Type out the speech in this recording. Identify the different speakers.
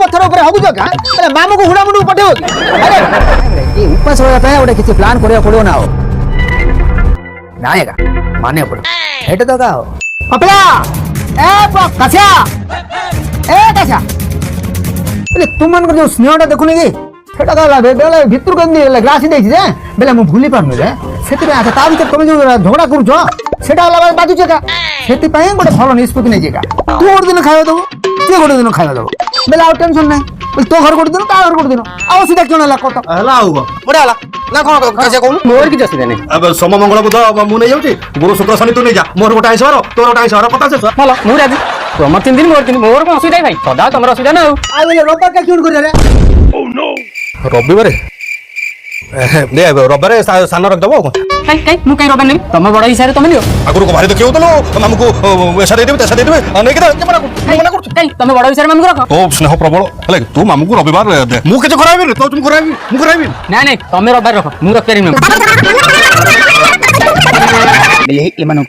Speaker 1: पत्थर ऊपर हबुज का अरे मामू को हुड़ा मुंडू पठेओ अरे ये उपास होया पे ओडे किसी प्लान करिया पड़ो ना हो नायका माने पड़ो हेट तो का हो पपला ए कसा अरे तुम मन को जो स्नेहटा देखुनी कि सेटा का बेले भितर कंदी ग्लास देछि जे बेले मु भूली पानु रे सेति आछा ता भीतर तुम जो झगड़ा करू सेटा अलग बाजू छका सेति पय गोटे भलो निष्पत्ति नै जेका तू गोटे दिन खाइबो दबो ते गोटे दिन खाइबो दबो बेले आ टेंशन नै तो घर गोटे दिन ता घर गोटे दिन आ सीधा क्यों हला कत हला आउबो बडा हला ना कोन कैसे कहू मोर की जसी नै अब सोम मंगल बुध मु नै जाउची गुरु शुक्र शनि तू नै जा मोर गोटे आइसर तोर गोटे आइसर पता से हला मु राजी तुम 3 दिन मोर कोन असुविधा भाई सदा तमरा असुविधा ना आ बेले रब्बा का क्यों कर रे ओ नो रविवार ले रविवार सान रख दबो काई मु काई रविवार नै तम बडा हिसाब तम लियो आगुर को भारी देखियो तलो मामू को ऐसा दे देबे तैसा दे देबे नै के मना कर काई तम बडा हिसाब मामू को रख ओ स्नेह प्रबल हले तू मामू को रविवार दे मु के कराबी तो तुम कराबी मु कराबी नै नै तम रविवार रख मु रख करी नै ले ए मन